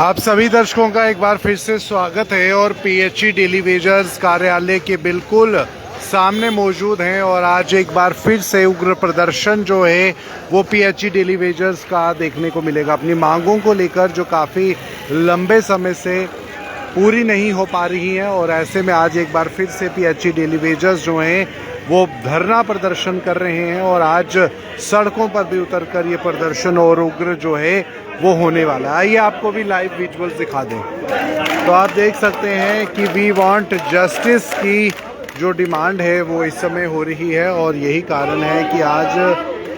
आप सभी दर्शकों का एक बार फिर से स्वागत है और पीएचई डेली वेजर्स कार्यालय के बिल्कुल सामने मौजूद हैं और आज एक बार फिर से उग्र प्रदर्शन जो है वो पीएचई डेली वेजर्स का देखने को मिलेगा। अपनी मांगों को लेकर जो काफ़ी लंबे समय से पूरी नहीं हो पा रही हैं और ऐसे में आज एक बार फिर से पीएचई डेली वेजर्स जो हैं वो धरना प्रदर्शन कर रहे हैं और आज सड़कों पर भी उतरकर ये प्रदर्शन और उग्र जो है वो होने वाला है। आइए आपको भी लाइव विजुअल्स दिखा दें। तो आप देख सकते हैं कि वी वांट जस्टिस की जो डिमांड है वो इस समय हो रही है और यही कारण है कि आज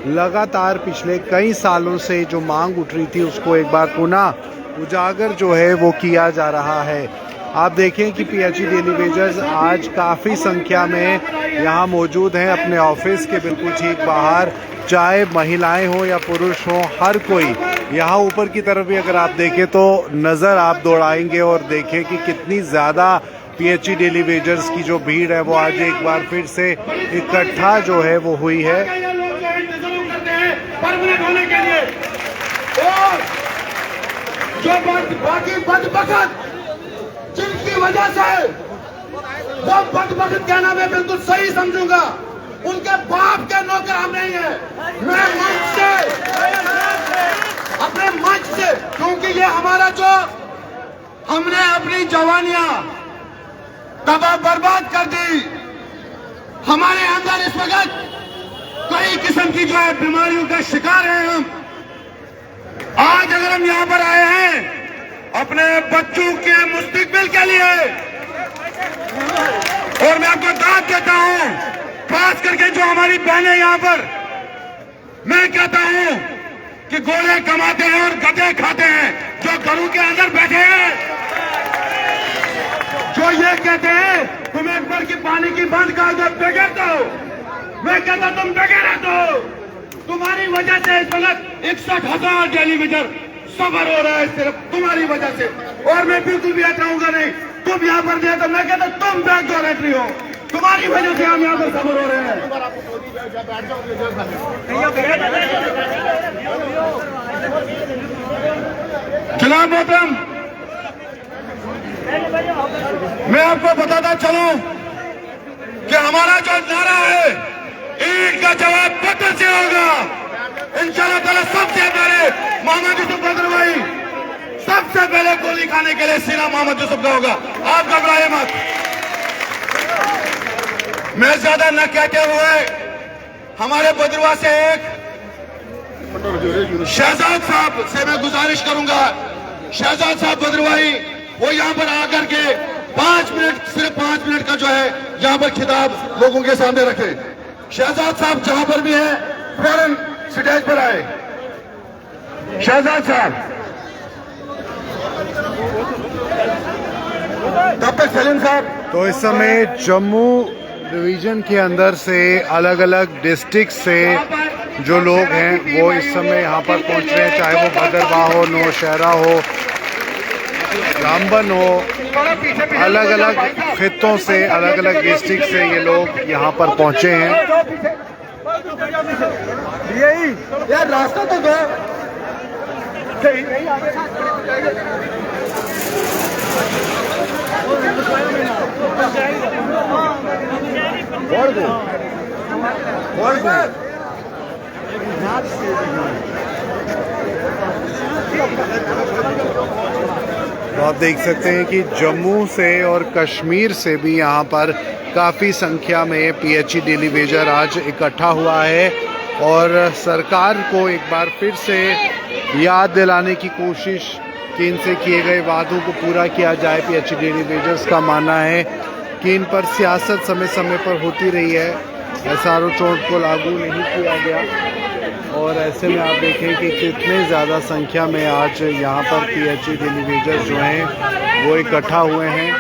लगातार पिछले कई सालों से जो मांग उठ रही थी उसको एक बार पुनः उजागर जो है वो किया जा रहा है। आप देखें कि पीएचई डेली वेजर्स आज काफ़ी संख्या में यहाँ मौजूद हैं अपने ऑफिस के बिल्कुल ठीक बाहर, चाहे महिलाएं हो या पुरुष हो, हर कोई यहाँ ऊपर की तरफ भी अगर आप देखें तो नज़र आप दौड़ाएंगे और देखें कि कितनी ज़्यादा पीएचई डेली वेजर्स की जो भीड़ है वो आज एक बार फिर से इकट्ठा जो है वो हुई है। जिनकी वजह से वो बदबख्त कहना मैं बिल्कुल सही समझूंगा, उनके बाप के नौकर हम नहीं है। मैं मंच से, अपने मंच से, क्योंकि ये हमारा जो हमने अपनी जवानियां तबाह बर्बाद कर दी, हमारे अंदर इस वक्त कई किस्म की जो है बीमारियों का शिकार हैं हम। आज अगर हम यहाँ पर आए हैं अपने बच्चों के मुस्तकबिल के लिए, और मैं आपको दाद देता हूं, खास करके जो हमारी बहनें यहाँ पर, मैं कहता हूं कि गोले कमाते हैं और गधे खाते हैं जो घरों के अंदर बैठे हैं, जो ये कहते हैं तुम एक बार की पानी की बंद कर दो बगैर दो, मैं कहता तुम बगैर दो। तुम्हारी वजह से इस वक्त 61,000 डेली वेजर सफर हो रहा है सिर्फ तुम्हारी वजह से, और मैं बिल्कुल भी हटाऊंगा नहीं। तुम यहाँ पर दिया तो मैं कहता तुम बैक डोरेटरी हो, तुम्हारी वजह से हम यहाँ पर सफर हो रहे हैं। जनाब मोहतरम, मैं आपको बताता चलूं कि हमारा जो नारा है ईद का जवाब पत्थर से होगा इंशाअल्लाह ताला। सबसे पहले मोहम्मद यूसुफ बदरवाही, सबसे पहले गोली खाने के लिए सीना मोहम्मद यूसुफ का होगा, आप घबराए मत। मैं ज्यादा न कहते हुए हमारे बदरवा से एक शहजाद साहब से मैं गुजारिश करूंगा, शहजाद साहब बदरवाही वो यहाँ पर आकर के 5 मिनट, सिर्फ 5 मिनट का जो है यहाँ पर खिताब लोगों के सामने रखे। शहजाद साहब जहां पर भी है फौरन स्टेज पर आए। शहजाद साहब, तब तक सलीम साहब। तो इस समय जम्मू डिवीजन के अंदर से अलग अलग डिस्ट्रिक्ट से जो लोग हैं वो इस समय यहाँ पर पहुँच रहे हैं, चाहे वो भदरवाह हो, नौशहरा हो, रामबन हो, अलग अलग खित्तों से, अलग अलग डिस्ट्रिक्ट से ये लोग यहाँ पर पहुँचे हैं। यही यार रास्ता तो दो। तो आप देख सकते हैं कि जम्मू से और कश्मीर से भी यहाँ पर काफ़ी संख्या में पीएचई डेली वेजर आज इकट्ठा हुआ है और सरकार को एक बार फिर से याद दिलाने की कोशिश कि इनसे किए गए वादों को पूरा किया जाए। पीएचई डेली वेजर्स का मानना है कि इन पर सियासत समय समय पर होती रही है, एसआरओ चोट को लागू नहीं किया गया और ऐसे में आप देखें कि कितने ज़्यादा संख्या में आज यहाँ पर पीएचई डेली वेजर्स जो हैं वो इकट्ठा हुए हैं।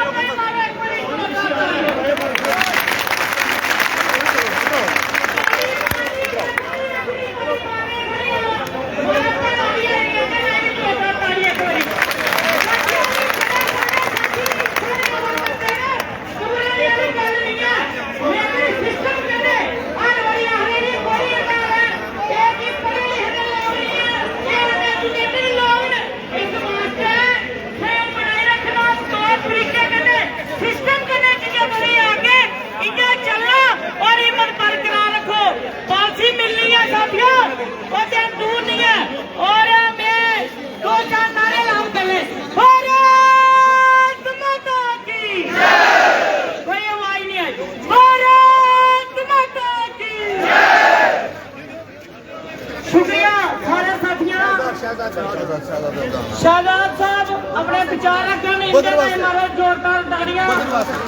विचार रखने में हमारे जोरदार तालियां।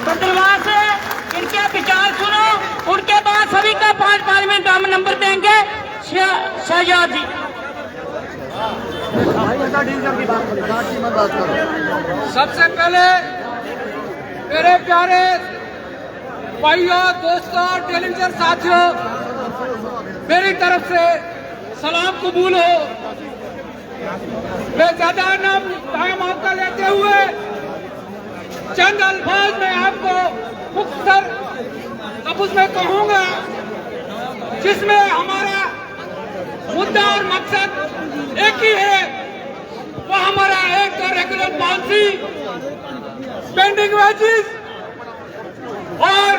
बदलवास से इनके विचार सुनो, उनके बाद सभी का 5 मिनट हम नंबर देंगे। शहजाद जी सबसे पहले मेरे प्यारे भाइयों, दोस्तों, टेलीविजन साथियों, मेरी तरफ से सलाम कबूल हो। मैं ज्यादा नाम टाइम आपका लेते हुए चंद अल्फाज में आपको मुख्तर लफ्ज में कहूंगा, जिसमें हमारा मुद्दा और मकसद एक ही है। वो हमारा एक तो रेगुलर पॉलिसी, पेंडिंग वेजेस और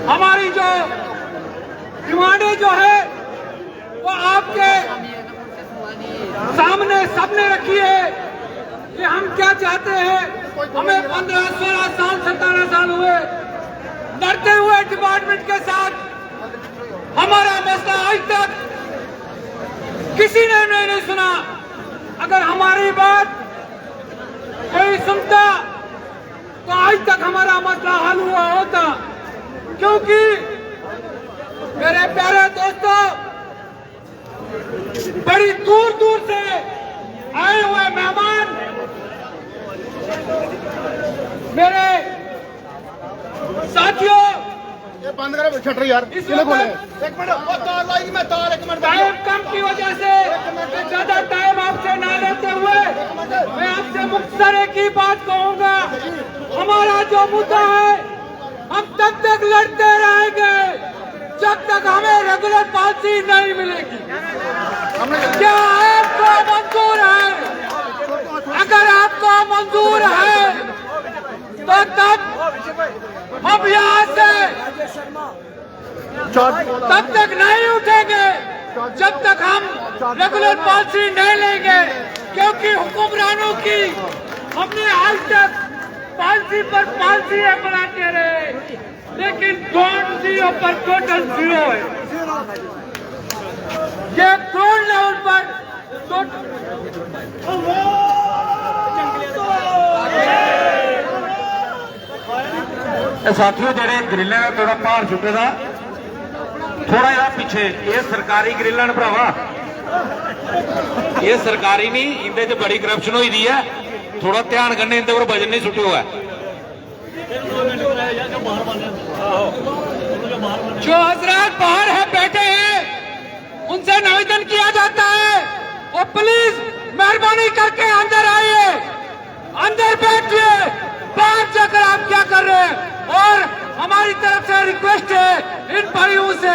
हमारी जो डिमांडें जो है वो आपके सामने सबने रखी है कि हम क्या चाहते हैं। हमें 15, 16 साल, 17 साल हुए लड़ते हुए डिपार्टमेंट के साथ। हमारा मसला आज तक किसी ने नहीं सुना। अगर हमारी बात कोई सुनता तो आज तक हमारा मसला हल हुआ होता। क्योंकि मेरे प्यारे दोस्तों, बड़ी दूर दूर से आए हुए मेहमान मेरे साथियों, ये बंद करो शटर यार। इस किसने खोले? वक्त एक मिनट, वो तार लाएगी, मैं तार एक मिनट। टाइम कम की वजह से ज्यादा टाइम आपसे ना लेते हुए मैं आपसे मुख्तर एक ही बात कहूंगा। हमारा जो मुद्दा है, हम तब तक लड़ते रहेंगे जब तक हमें रेगुलर पॉलिसी नहीं मिलेगी। क्या आपको मंजूर है? अगर आपको मंजूर है तो तब हम यहाँ से तब तक नहीं उठेंगे जब तक हम रेगुलर पॉलिसी नहीं लेंगे। क्योंकि हुक्मरानों की हमने आज तक पॉलिसी पर पॉलिसी बनाते रहे, लेकिन ग्राउंड जीरो पर टोटल जीरो है। ये ग्राउंड लेवल पर साथियों, जेडे ग्रिल है थोड़ा भार चुके दा, थोड़ा जहा पीछे। ये सरकारी ग्रिल न भरावा, ये सरकारी नहीं, इंदे च बड़ी करप्शन हुई दी है। थोड़ा ध्यान करने, इंदे पर वजन नहीं सुटे हुआ है। जो हजरात बाहर है बैठे हैं, उनसे निवेदन किया जाता है और प्लीज मेहरबानी करके अंदर आइए, अंदर बैठिए। बाहर जाकर आप क्या कर रहे हैं? और हमारी तरफ से रिक्वेस्ट है इन भाइयों से,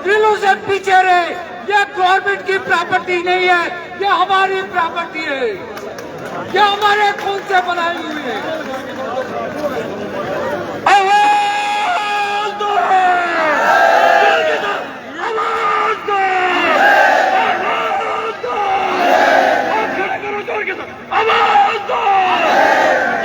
दिलों से पीछे रहे। यह गवर्नमेंट की प्रॉपर्टी नहीं है, यह हमारी प्रॉपर्टी है, यह हमारे खून से बनाई हुई है। आवाज दो! आवाज दो! आवाज दो! खड़े करो जोर के साथ, आवाज दो!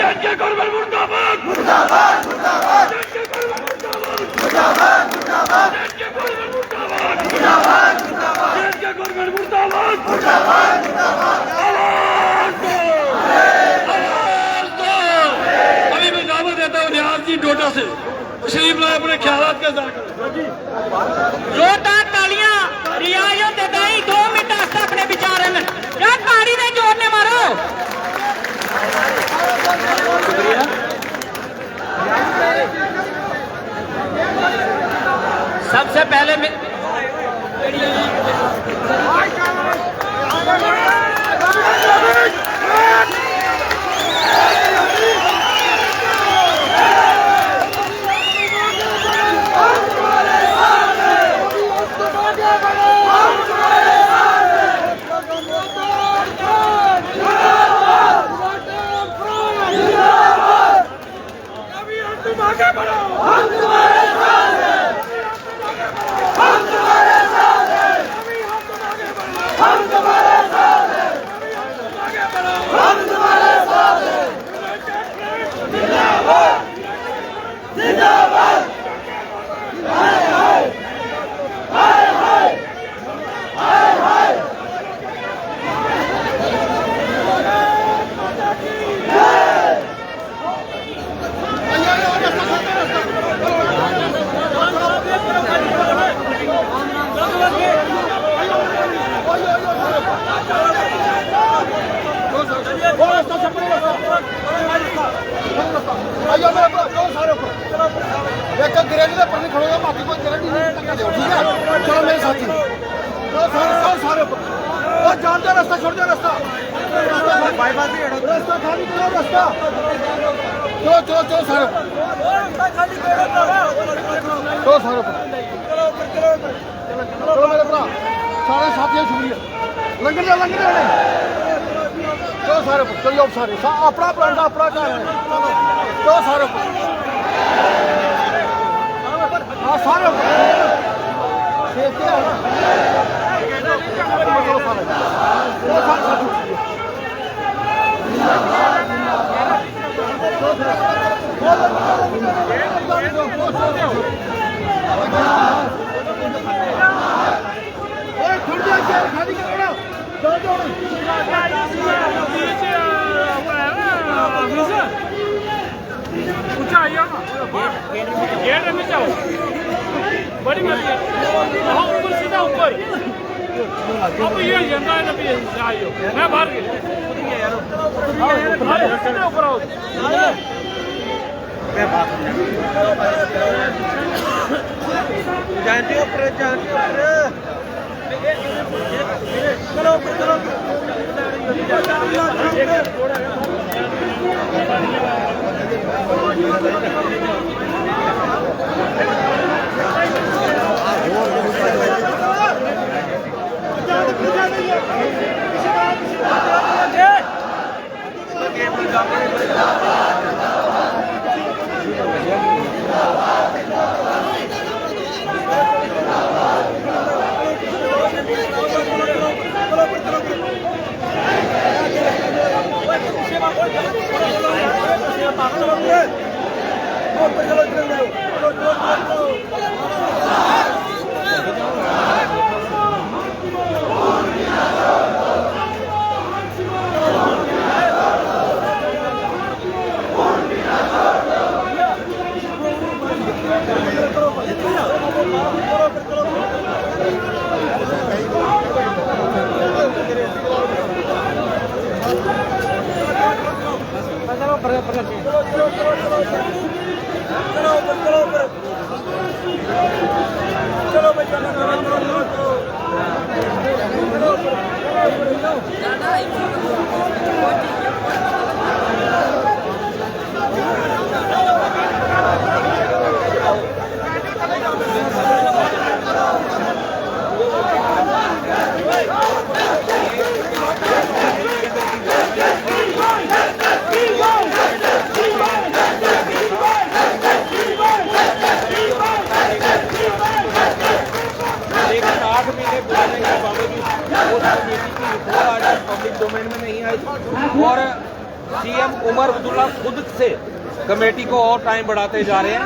जंगे गवर्नमेंट मुर्दाबाद! मुर्दाबाद! मुर्दाबाद! जंगे गवर्नमेंट मुर्दाबाद! मुर्दाबाद! जंगे गवर्नमेंट मुर्दाबाद! मुर्दाबाद! मुर्दाबाद! जंगे गवर्नमेंट मुर्दाबाद! मुर्दाबाद! मुर्दाबाद! आवाज दो! आवाज दो! अभी मैं दावत देता हूँ निहाल जी डोडा से, तशरीफ लाए अपने ख्यालात के साथ। जोरदार तालियां रियायत देदाई 2 मिनट आस्ते अपने विचार में यार ताड़ी ने जोर ने मारो। शुक्रिया। सबसे पहले छोड़ दो रास्ता रास्ता खाली करो रास्ता चलो सारे चलो मेरे भरा सारे साथियों शुक्रिया लंगर जा चलो सारे चलो जाओ सारे अपना प्लान अपना घर है चलो सारे हाँ सारे बड़ी मर्जी वहाँ ऊपर सीधा ऊपर अब ये जनता है ना भी चाहिए मैं बाहर सीधा ऊपर आओ जानते ऊपर चलो और सीएम उमर अब्दुल्ला खुद से कमेटी को और टाइम बढ़ाते जा रहे हैं,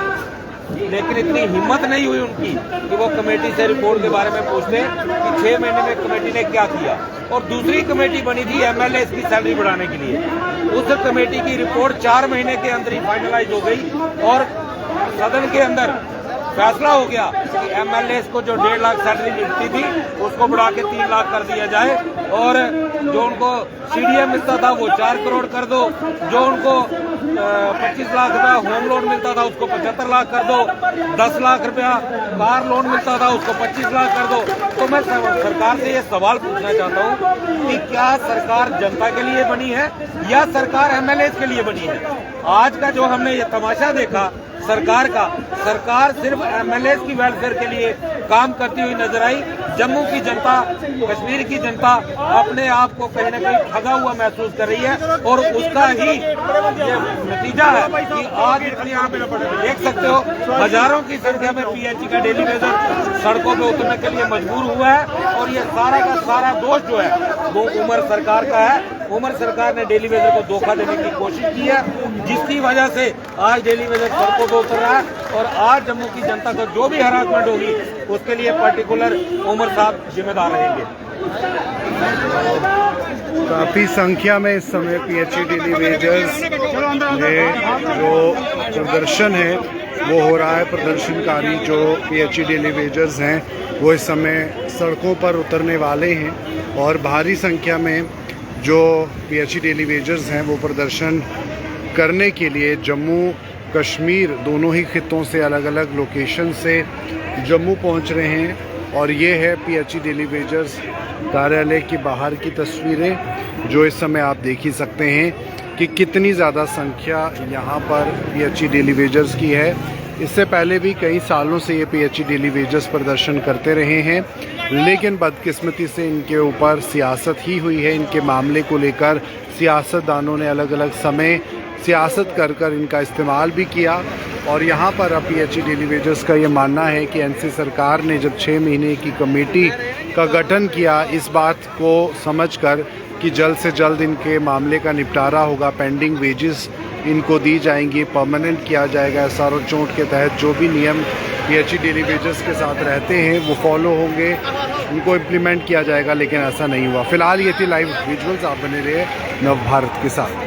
लेकिन इतनी हिम्मत नहीं हुई उनकी कि वो कमेटी से रिपोर्ट के बारे में पूछते कि 6 महीने में कमेटी ने क्या किया। और दूसरी कमेटी बनी थी एमएलए की सैलरी बढ़ाने के लिए, उस कमेटी की रिपोर्ट 4 महीने के अंदर ही फाइनलाइज हो गई और सदन के अंदर फैसला हो गया कि एमएलए को जो 1.5 लाख सैलरी मिलती थी उसको बढ़ा के 3 लाख कर दिया जाए, और जो उनको सीडीएम मिलता था वो 4 करोड़ कर दो, जो उनको 25 लाख रुपया होम लोन मिलता था उसको 75 लाख कर दो, 10 लाख रुपया कार लोन मिलता था उसको 25 लाख कर दो। तो मैं सरकार से ये सवाल पूछना चाहता हूँ कि क्या सरकार जनता के लिए बनी है या सरकार एमएलए के लिए बनी है? आज का जो हमने ये तमाशा देखा सरकार का, सरकार सिर्फ एमएलए की वेलफेयर के लिए काम करती हुई नजर आई। जम्मू की जनता, कश्मीर की जनता अपने आप को कहीं न कहीं ठगा हुआ महसूस कर रही है, और उसका ही ये नतीजा है कि आज यहाँ पे देख सकते हो हजारों की संख्या में पीएचई का डेली वेजर सड़कों पे उतरने के लिए मजबूर हुआ है। और ये सारा का सारा दोष जो है वो उमर सरकार का है। उमर सरकार ने डेली वेजर को धोखा देने की कोशिश की है, जिसकी वजह से आज डेली वेजर सड़कों पे उतर रहा है। और आज जम्मू की जनता को जो भी हरासमेंट होगी उसके लिए पर्टिकुलर उमर साहब जिम्मेदार रहेंगे। काफ़ी संख्या में इस समय पीएचई डेली वेजर्स में जो प्रदर्शन है वो हो रहा है। प्रदर्शनकारी जो पीएचई डेली वेजर्स हैं वो इस समय सड़कों पर उतरने वाले हैं, और भारी संख्या में जो पीएचई डेली वेजर्स हैं वो प्रदर्शन करने के लिए जम्मू कश्मीर दोनों ही खित्तों से अलग अलग लोकेशन से जम्मू पहुंच रहे हैं। और ये है PHE डेली वेजर्स कार्यालय की बाहर की तस्वीरें, जो इस समय आप देख ही सकते हैं कि कितनी ज़्यादा संख्या यहाँ पर PHE डेली वेजर्स की है। इससे पहले भी कई सालों से ये PHE डेली वेजर्स प्रदर्शन करते रहे हैं, लेकिन बदकिस्मती से इनके ऊपर सियासत ही हुई है। इनके मामले को लेकर सियासतदानों ने अलग अलग समय सियासत कर इनका इस्तेमाल भी किया। और यहाँ पर अब PHE डेली वेजर्स का ये मानना है कि NC सरकार ने जब 6 महीने की कमेटी का गठन किया, इस बात को समझकर कि जल्द से जल्द इनके मामले का निपटारा होगा, पेंडिंग वेजेस इनको दी जाएंगी, परमानेंट किया जाएगा। SRO चोट के तहत जो भी नियम PHE डेली वेजर्स के साथ रहते हैं वो फॉलो होंगे, उनको इम्प्लीमेंट किया जाएगा, लेकिन ऐसा नहीं हुआ। फिलहाल ये थी लाइव विजुअल्स, आप बने रहे नवभारत के साथ।